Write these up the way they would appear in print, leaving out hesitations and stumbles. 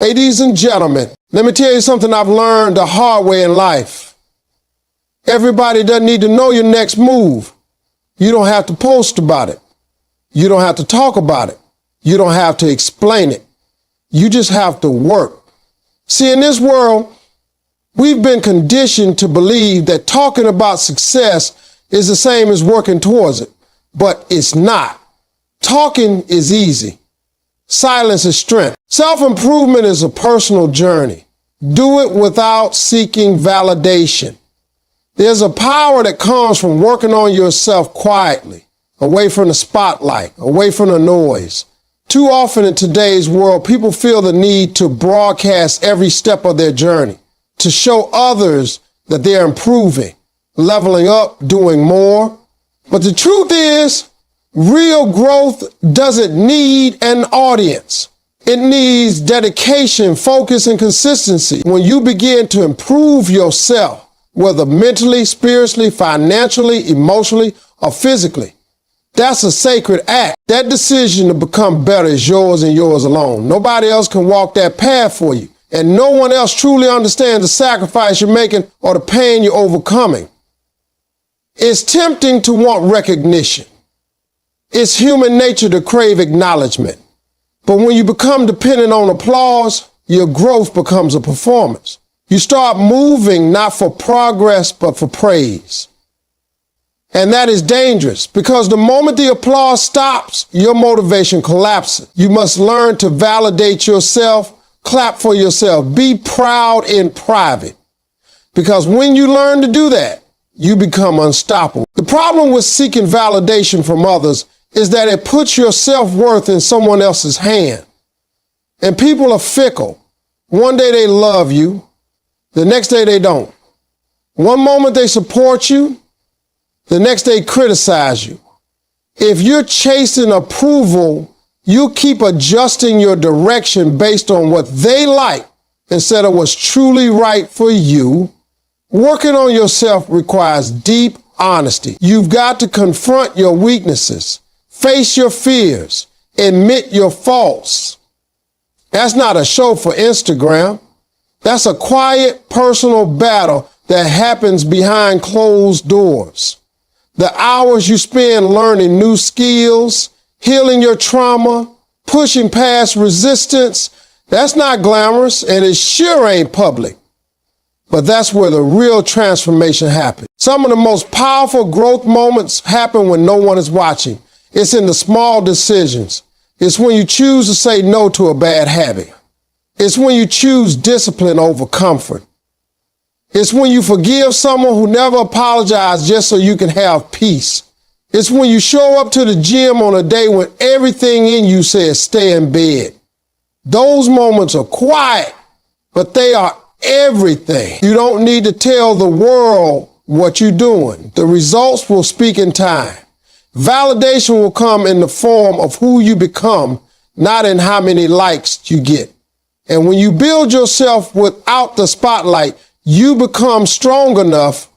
Ladies and gentlemen, let me tell you something I've learned the hard way in life. Everybody doesn't need to know your next move. You don't have to post about it. You don't have to talk about it. You don't have to explain it. You just have to work. See, in this world, we've been conditioned to believe that talking about success is the same as working towards it, but it's not. Talking is easy. Silence is strength. Self-improvement is a personal journey. Do it without seeking validation. There's a power that comes from working on yourself quietly, away from the spotlight, away from the noise. Too often in today's world, people feel the need to broadcast every step of their journey, to show others that they're improving, leveling up, doing more. But the truth is, real growth doesn't need an audience. It needs dedication, focus, and consistency. When you begin to improve yourself, whether mentally, spiritually, financially, emotionally, or physically, that's a sacred act. That decision to become better is yours and yours alone. Nobody else can walk that path for you. And no one else truly understands the sacrifice you're making or the pain you're overcoming. It's tempting to want recognition. It's human nature to crave acknowledgement. But when you become dependent on applause, your growth becomes a performance. You start moving not for progress, but for praise. And that is dangerous because the moment the applause stops, your motivation collapses. You must learn to validate yourself, clap for yourself, be proud in private. Because when you learn to do that, you become unstoppable. The problem with seeking validation from others is that it puts your self-worth in someone else's hand. And people are fickle. One day they love you, the next day they don't. One moment they support you, the next day criticize you. If you're chasing approval, you keep adjusting your direction based on what they like instead of what's truly right for you. Working on yourself requires deep honesty. You've got to confront your weaknesses, face your fears, admit your faults. That's not a show for Instagram. That's a quiet, personal battle that happens behind closed doors. The hours you spend learning new skills, healing your trauma, pushing past resistance, that's not glamorous and it sure ain't public. But that's where the real transformation happens. Some of the most powerful growth moments happen when no one is watching. It's in the small decisions. It's when you choose to say no to a bad habit. It's when you choose discipline over comfort. It's when you forgive someone who never apologized just so you can have peace. It's when you show up to the gym on a day when everything in you says stay in bed. Those moments are quiet, but they are everything. You don't need to tell the world what you're doing. The results will speak in time. Validation will come in the form of who you become, not in how many likes you get. And when you build yourself without the spotlight, you become strong enough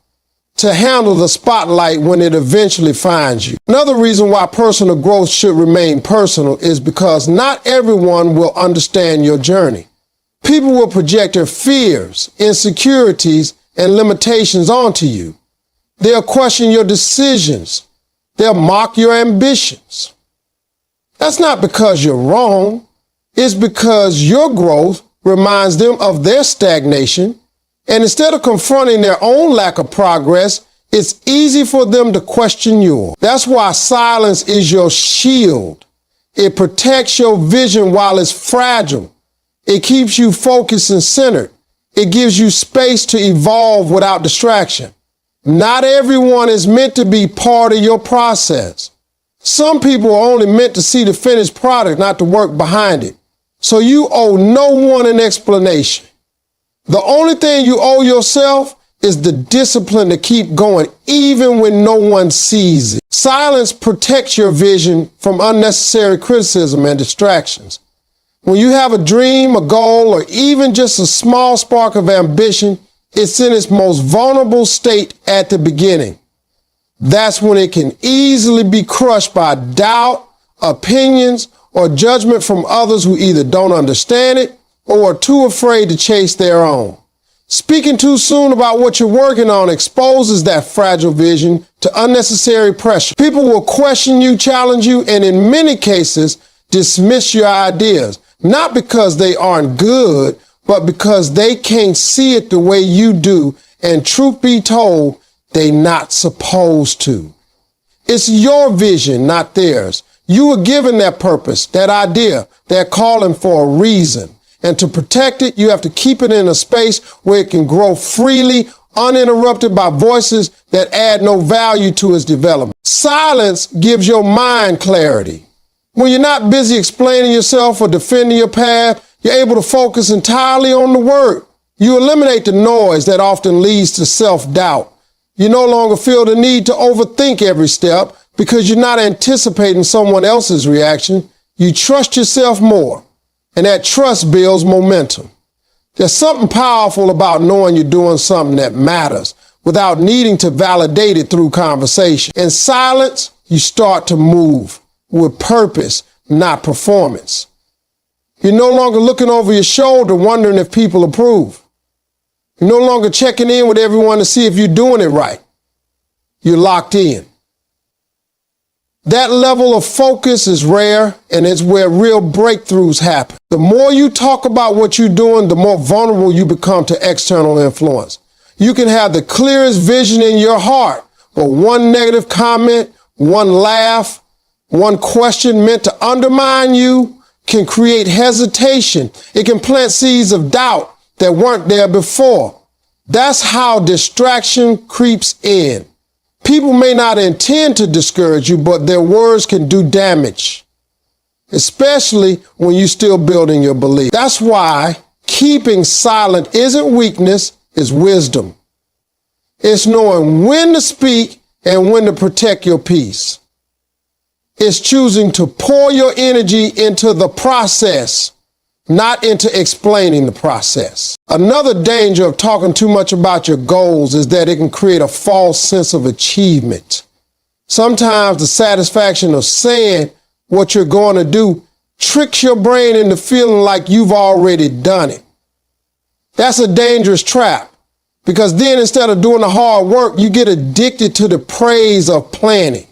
to handle the spotlight when it eventually finds you. Another reason why personal growth should remain personal is because not everyone will understand your journey. People will project their fears, insecurities, and limitations onto you. They'll question your decisions. They'll mock your ambitions. That's not because you're wrong. It's because your growth reminds them of their stagnation. And instead of confronting their own lack of progress, it's easy for them to question yours. That's why silence is your shield. It protects your vision while it's fragile. It keeps you focused and centered. It gives you space to evolve without distraction. Not everyone is meant to be part of your process. Some people are only meant to see the finished product, not the work behind it. So you owe no one an explanation. The only thing you owe yourself is the discipline to keep going, even when no one sees it. Silence protects your vision from unnecessary criticism and distractions. When you have a dream, a goal, or even just a small spark of ambition, it's in its most vulnerable state at the beginning. That's when it can easily be crushed by doubt, opinions, or judgment from others who either don't understand it or are too afraid to chase their own. Speaking too soon about what you're working on exposes that fragile vision to unnecessary pressure. People will question you, challenge you, and in many cases, dismiss your ideas, not because they aren't good, but because they can't see it the way you do, and truth be told, they're not supposed to. It's your vision, not theirs. You were given that purpose, that idea, that calling for a reason. And to protect it, you have to keep it in a space where it can grow freely, uninterrupted by voices that add no value to its development. Silence gives your mind clarity. When you're not busy explaining yourself or defending your path, you're able to focus entirely on the work. You eliminate the noise that often leads to self-doubt. You no longer feel the need to overthink every step because you're not anticipating someone else's reaction. You trust yourself more, and that trust builds momentum. There's something powerful about knowing you're doing something that matters without needing to validate it through conversation. In silence, you start to move with purpose, not performance. You're no longer looking over your shoulder wondering if people approve. You're no longer checking in with everyone to see if you're doing it right. You're locked in. That level of focus is rare, and it's where real breakthroughs happen. The more you talk about what you're doing, the more vulnerable you become to external influence. You can have the clearest vision in your heart, but one negative comment, one laugh, one question meant to undermine you can create hesitation. It can plant seeds of doubt that weren't there before. That's how distraction creeps in. People may not intend to discourage you, but their words can do damage, especially when you're still building your belief. That's why keeping silent isn't weakness, it's wisdom. It's knowing when to speak and when to protect your peace. It's choosing to pour your energy into the process, not into explaining the process. Another danger of talking too much about your goals is that it can create a false sense of achievement. Sometimes the satisfaction of saying what you're going to do tricks your brain into feeling like you've already done it. That's a dangerous trap, because then instead of doing the hard work, you get addicted to the praise of planning.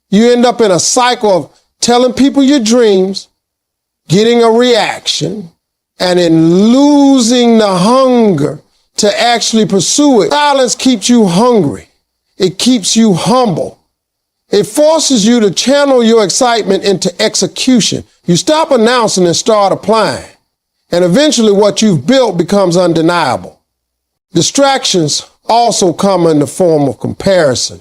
You end up in a cycle of telling people your dreams, getting a reaction, and in losing the hunger to actually pursue it. Silence keeps you hungry. It keeps you humble. It forces you to channel your excitement into execution. You stop announcing and start applying. And eventually what you've built becomes undeniable. Distractions also come in the form of comparison.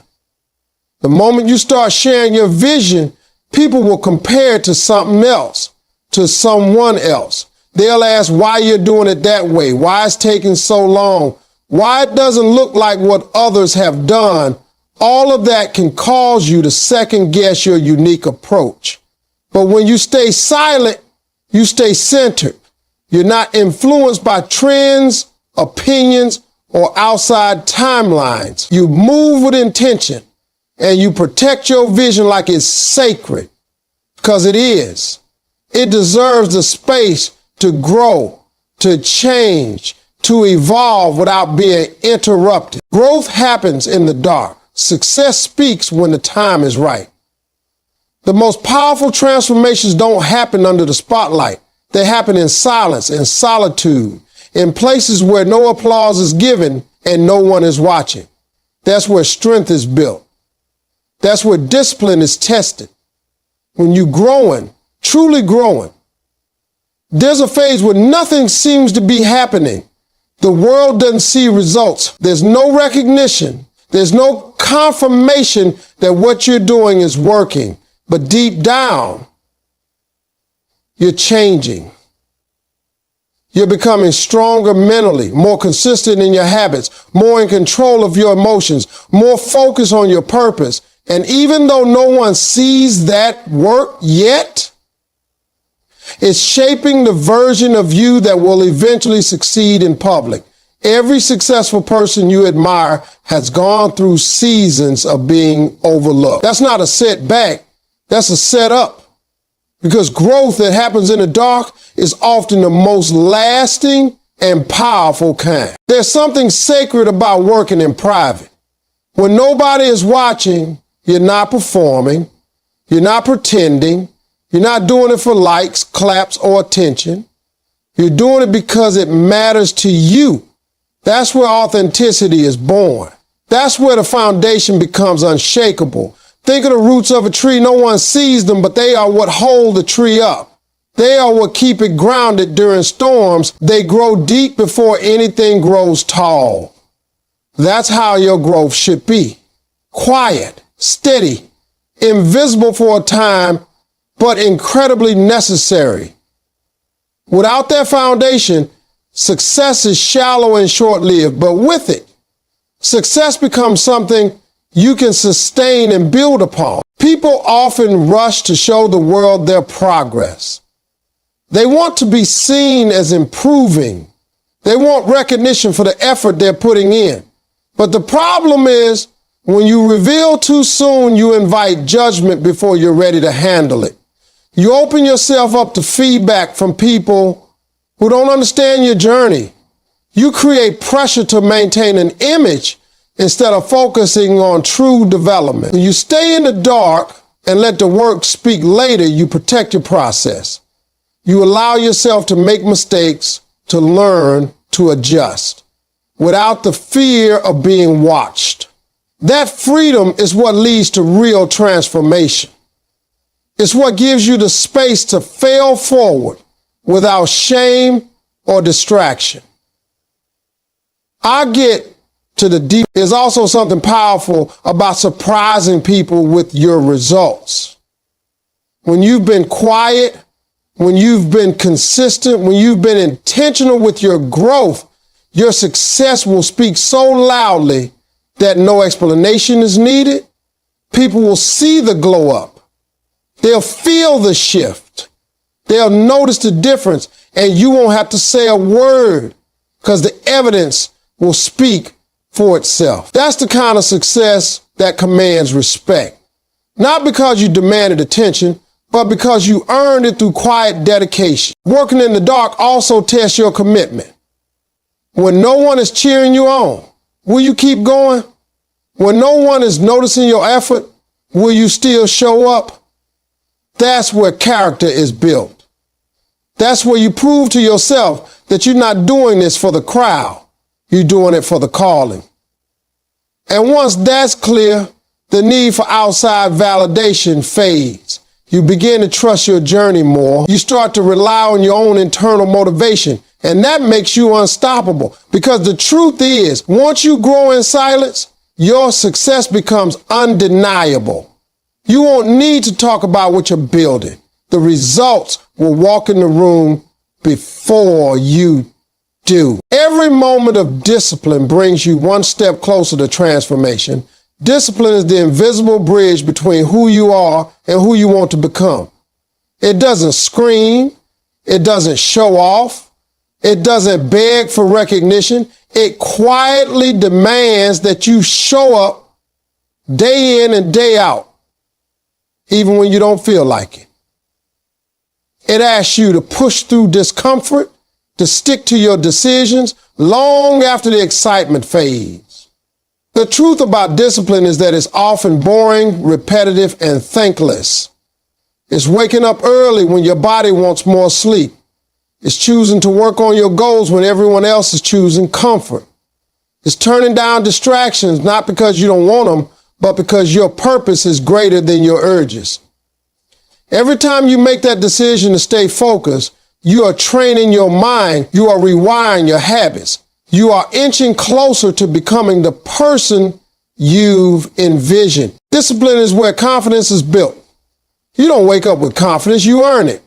The moment you start sharing your vision, people will compare it to something else, to someone else. They'll ask why you're doing it that way, why it's taking so long, why it doesn't look like what others have done. All of that can cause you to second guess your unique approach. But when you stay silent, you stay centered. You're not influenced by trends, opinions, or outside timelines. You move with intention, and you protect your vision like it's sacred, because it is. It deserves the space to grow, to change, to evolve without being interrupted. Growth happens in the dark. Success speaks when the time is right. The most powerful transformations don't happen under the spotlight. They happen in silence, in solitude, in places where no applause is given and no one is watching. That's where strength is built. That's where discipline is tested. When you're growing, truly growing, there's a phase where nothing seems to be happening. The world doesn't see results. There's no recognition. There's no confirmation that what you're doing is working. But deep down, you're changing. You're becoming stronger mentally, more consistent in your habits, more in control of your emotions, more focused on your purpose. And even though no one sees that work yet, it's shaping the version of you that will eventually succeed in public. Every successful person you admire has gone through seasons of being overlooked. That's not a setback. That's a setup. Because growth that happens in the dark is often the most lasting and powerful kind. There's something sacred about working in private. When nobody is watching, you're not performing, you're not pretending, you're not doing it for likes, claps, or attention. You're doing it because it matters to you. That's where authenticity is born. That's where the foundation becomes unshakable. Think of the roots of a tree. No one sees them, but they are what hold the tree up. They are what keep it grounded during storms. They grow deep before anything grows tall. That's how your growth should be. Quiet, steady, invisible for a time, but incredibly necessary. Without that foundation, success is shallow and short-lived, but with it, success becomes something you can sustain and build upon. People often rush to show the world their progress. They want to be seen as improving. They want recognition for the effort they're putting in. But the problem is, when you reveal too soon, you invite judgment before you're ready to handle it. You open yourself up to feedback from people who don't understand your journey. You create pressure to maintain an image instead of focusing on true development. When you stay in the dark and let the work speak later, you protect your process. You allow yourself to make mistakes, to learn, to adjust, without the fear of being watched. That freedom is what leads to real transformation. It's what gives you the space to fail forward without shame or distraction. I get to the deep. There's also something powerful about surprising people with your results. When you've been quiet, when you've been consistent, when you've been intentional with your growth, your success will speak so loudly that no explanation is needed. People will see the glow up. They'll feel the shift. They'll notice the difference, and you won't have to say a word because the evidence will speak for itself. That's the kind of success that commands respect. Not because you demanded attention, but because you earned it through quiet dedication. Working in the dark also tests your commitment. When no one is cheering you on, will you keep going? When no one is noticing your effort, will you still show up? That's where character is built. That's where you prove to yourself that you're not doing this for the crowd. You're doing it for the calling. And once that's clear, the need for outside validation fades. You begin to trust your journey more. You start to rely on your own internal motivation, and that makes you unstoppable. Because the truth is, once you grow in silence, your success becomes undeniable. You won't need to talk about what you're building. The results will walk in the room before you do. Every moment of discipline brings you one step closer to transformation. Discipline is the invisible bridge between who you are and who you want to become. It doesn't scream. It doesn't show off. It doesn't beg for recognition. It quietly demands that you show up day in and day out, even when you don't feel like it. It asks you to push through discomfort, to stick to your decisions long after the excitement fades. The truth about discipline is that it's often boring, repetitive, and thankless. It's waking up early when your body wants more sleep. It's choosing to work on your goals when everyone else is choosing comfort. It's turning down distractions, not because you don't want them, but because your purpose is greater than your urges. Every time you make that decision to stay focused, you are training your mind. You are rewiring your habits. You are inching closer to becoming the person you've envisioned. Discipline is where confidence is built. You don't wake up with confidence, you earn it.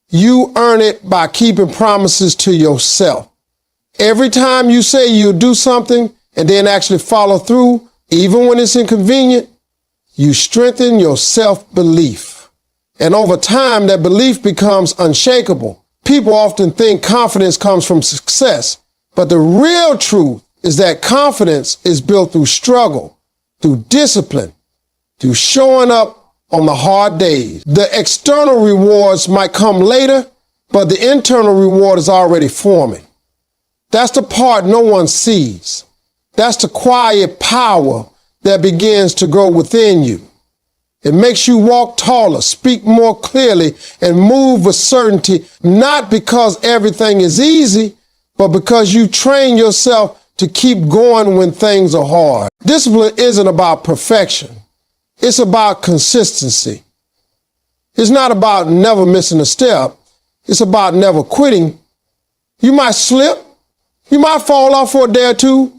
You earn it by keeping promises to yourself. Every time you say you'll do something and then actually follow through, even when it's inconvenient, you strengthen your self-belief. And over time, that belief becomes unshakable. People often think confidence comes from success, but the real truth is that confidence is built through struggle, through discipline, through showing up on the hard days. The external rewards might come later, but the internal reward is already forming. That's the part no one sees. That's the quiet power that begins to grow within you. It makes you walk taller, speak more clearly, and move with certainty, not because everything is easy, but because you train yourself to keep going when things are hard. Discipline isn't about perfection. It's about consistency. It's not about never missing a step. It's about never quitting. You might slip. You might fall off for a day or two.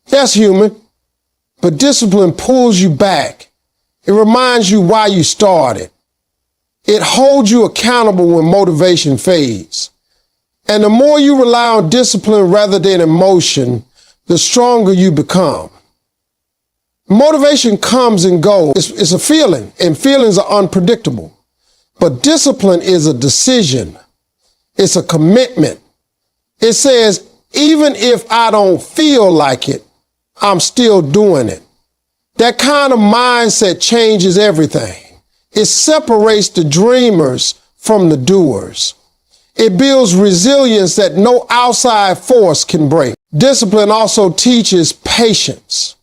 That's human. But discipline pulls you back. It reminds you why you started. It holds you accountable when motivation fades. And the more you rely on discipline rather than emotion, the stronger you become. Motivation comes and goes. It's a feeling, and feelings are unpredictable. But discipline is a decision. It's a commitment. It says, even if I don't feel like it, I'm still doing it. That kind of mindset changes everything. It separates the dreamers from the doers. It builds resilience that no outside force can break. Discipline also teaches patience.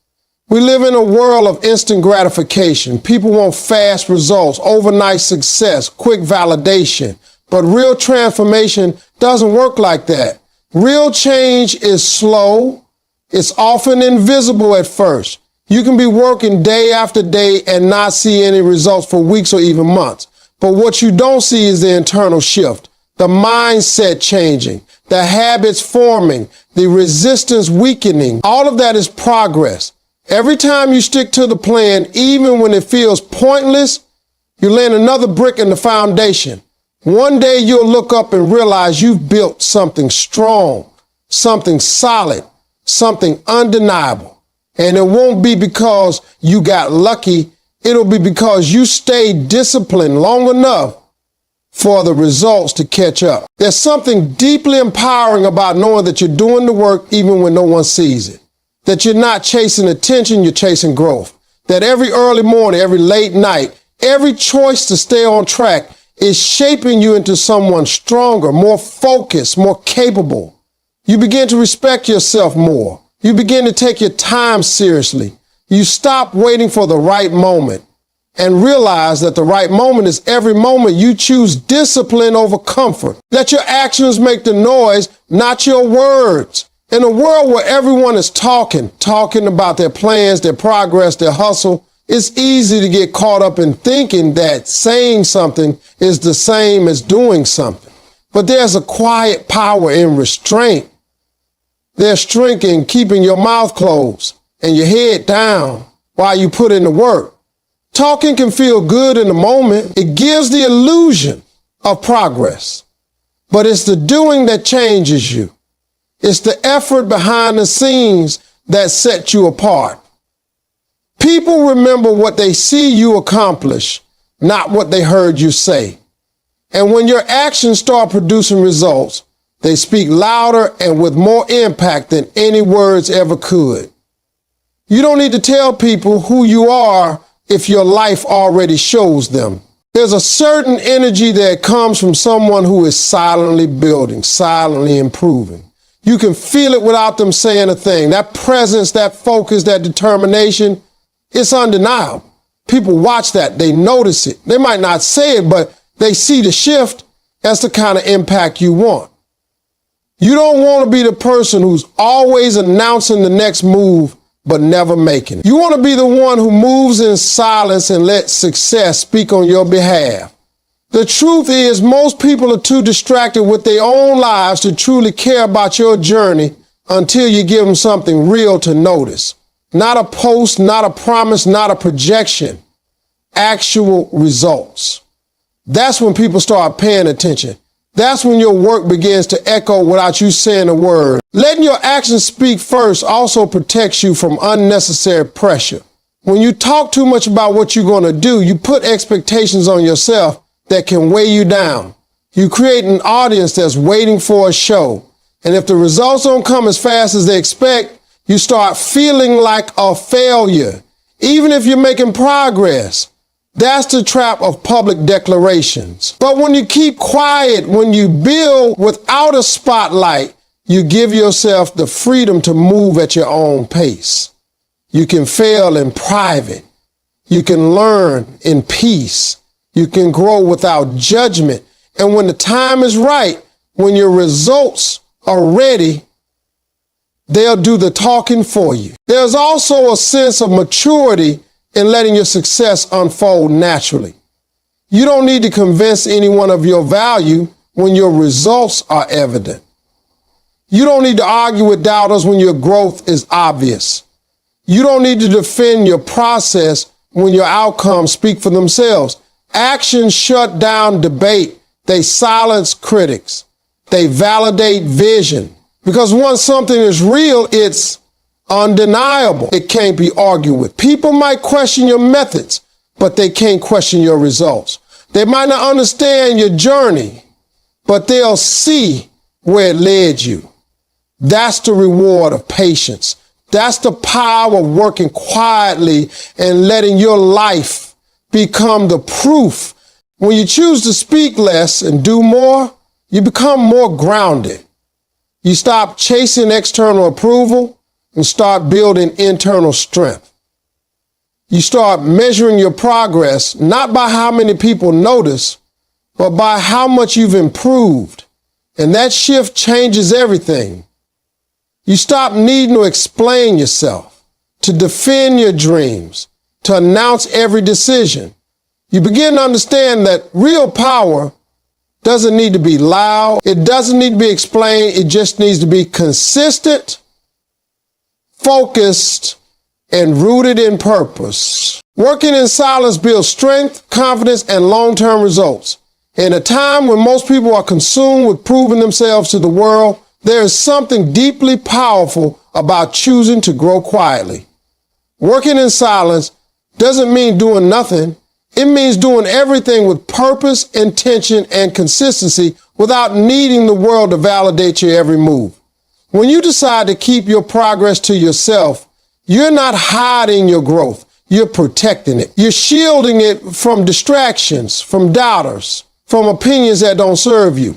We live in a world of instant gratification. People want fast results, overnight success, quick validation. But real transformation doesn't work like that. Real change is slow. It's often invisible at first. You can be working day after day and not see any results for weeks or even months. But what you don't see is the internal shift, the mindset changing, the habits forming, the resistance weakening. All of that is progress. Every time you stick to the plan, even when it feels pointless, you land another brick in the foundation. One day you'll look up and realize you've built something strong, something solid, something undeniable. And it won't be because you got lucky. It'll be because you stayed disciplined long enough for the results to catch up. There's something deeply empowering about knowing that you're doing the work even when no one sees it. That you're not chasing attention, you're chasing growth. That every early morning, every late night, every choice to stay on track is shaping you into someone stronger, more focused, more capable. You begin to respect yourself more. You begin to take your time seriously. You stop waiting for the right moment and realize that the right moment is every moment you choose discipline over comfort. Let your actions make the noise, not your words. In a world where everyone is talking about their plans, their progress, their hustle, it's easy to get caught up in thinking that saying something is the same as doing something. But there's a quiet power in restraint. There's strength in keeping your mouth closed and your head down while you put in the work. Talking can feel good in the moment. It gives the illusion of progress. But it's the doing that changes you. It's the effort behind the scenes that sets you apart. People remember what they see you accomplish, not what they heard you say. And when your actions start producing results, they speak louder and with more impact than any words ever could. You don't need to tell people who you are if your life already shows them. There's a certain energy that comes from someone who is silently building, silently improving. You can feel it without them saying a thing. That presence, that focus, that determination, it's undeniable. People watch that. They notice it. They might not say it, but they see the shift. That's the kind of impact you want. You don't want to be the person who's always announcing the next move, but never making it. You want to be the one who moves in silence and lets success speak on your behalf. The truth is, most people are too distracted with their own lives to truly care about your journey until you give them something real to notice. Not a post, not a promise, not a projection. Actual results. That's when people start paying attention. That's when your work begins to echo without you saying a word. Letting your actions speak first also protects you from unnecessary pressure. When you talk too much about what you're going to do, you put expectations on yourself that can weigh you down. You create an audience that's waiting for a show. And if the results don't come as fast as they expect, you start feeling like a failure, even if you're making progress. That's the trap of public declarations. But when you keep quiet, when you build without a spotlight, you give yourself the freedom to move at your own pace. You can fail in private. You can learn in peace. You can grow without judgment. And when the time is right, when your results are ready, they'll do the talking for you. There's also a sense of maturity in letting your success unfold naturally. You don't need to convince anyone of your value when your results are evident. You don't need to argue with doubters when your growth is obvious. You don't need to defend your process when your outcomes speak for themselves. Actions shut down debate. They silence critics. They validate vision. Because once something is real, it's undeniable. It can't be argued with. People might question your methods, but they can't question your results. They might not understand your journey, but they'll see where it led you. That's the reward of patience. That's the power of working quietly and letting your life become the proof. When you choose to speak less and do more, you become more grounded. You stop chasing external approval and start building internal strength. You start measuring your progress not by how many people notice, but by how much you've improved. And that shift changes everything. You stop needing to explain yourself, to defend your dreams, to announce every decision. You begin to understand that real power doesn't need to be loud. It doesn't need to be explained. It just needs to be consistent, focused, and rooted in purpose. Working in silence builds strength, confidence, and long-term results. In a time when most people are consumed with proving themselves to the world, there is something deeply powerful about choosing to grow quietly. Working in silence doesn't mean doing nothing. It means doing everything with purpose, intention, and consistency without needing the world to validate your every move. When you decide to keep your progress to yourself, you're not hiding your growth. You're protecting it. You're shielding it from distractions, from doubters, from opinions that don't serve you.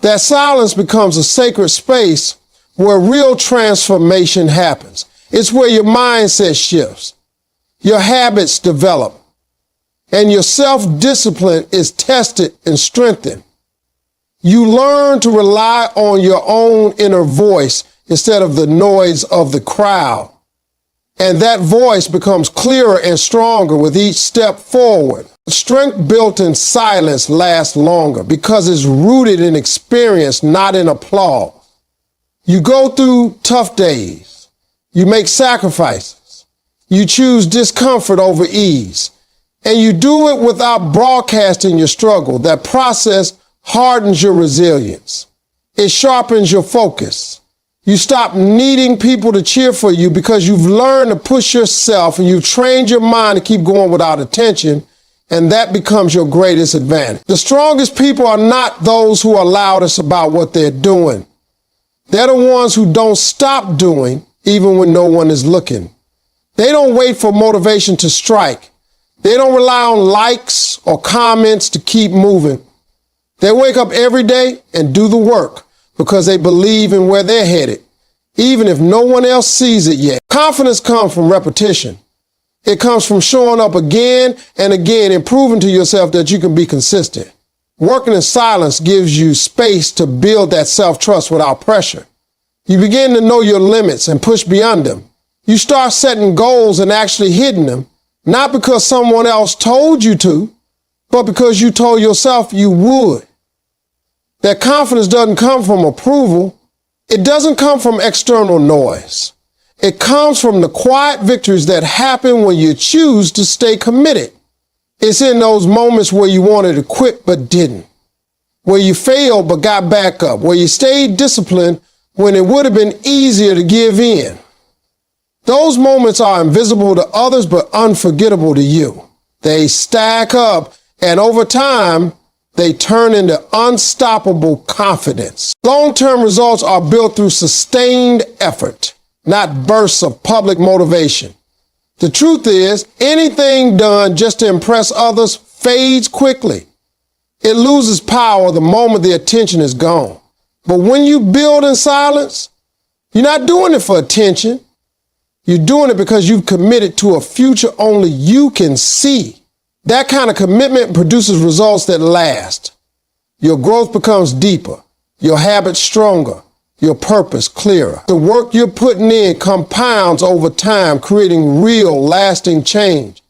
That silence becomes a sacred space where real transformation happens. It's where your mindset shifts, your habits develop, and your self-discipline is tested and strengthened. You learn to rely on your own inner voice instead of the noise of the crowd. And that voice becomes clearer and stronger with each step forward. Strength built in silence lasts longer because it's rooted in experience, not in applause. You go through tough days. You make sacrifices. You choose discomfort over ease. And you do it without broadcasting your struggle. That process hardens your resilience. It sharpens your focus. You stop needing people to cheer for you because you've learned to push yourself and you've trained your mind to keep going without attention, and that becomes your greatest advantage. The strongest people are not those who are loudest about what they're doing. They're the ones who don't stop doing even when no one is looking. They don't wait for motivation to strike. They don't rely on likes or comments to keep moving. They wake up every day and do the work because they believe in where they're headed, even if no one else sees it yet. Confidence comes from repetition. It comes from showing up again and again and proving to yourself that you can be consistent. Working in silence gives you space to build that self-trust without pressure. You begin to know your limits and push beyond them. You start setting goals and actually hitting them, not because someone else told you to, but because you told yourself you would. That confidence doesn't come from approval. It doesn't come from external noise. It comes from the quiet victories that happen when you choose to stay committed. It's in those moments where you wanted to quit but didn't, where you failed but got back up, where you stayed disciplined when it would have been easier to give in. Those moments are invisible to others but unforgettable to you. They stack up, and over time, they turn into unstoppable confidence. Long-term results are built through sustained effort, not bursts of public motivation. The truth is, anything done just to impress others fades quickly. It loses power the moment the attention is gone. But when you build in silence, you're not doing it for attention. You're doing it because you've committed to a future only you can see. That kind of commitment produces results that last. Your growth becomes deeper, your habits stronger, your purpose clearer. The work you're putting in compounds over time, creating real, lasting change.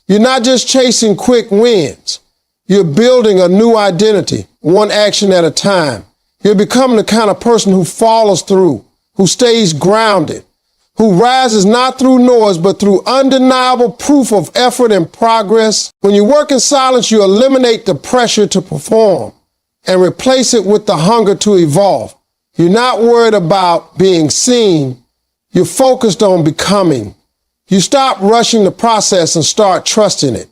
You're not just chasing quick wins. You're building a new identity, one action at a time. You're becoming the kind of person who follows through, who stays grounded, who rises not through noise, but through undeniable proof of effort and progress. When you work in silence, you eliminate the pressure to perform and replace it with the hunger to evolve. You're not worried about being seen. You're focused on becoming. You stop rushing the process and start trusting it.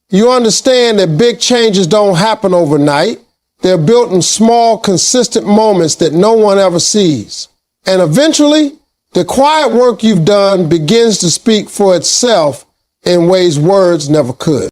You understand that big changes don't happen overnight. They're built in small, consistent moments that no one ever sees. And eventually, the quiet work you've done begins to speak for itself in ways words never could.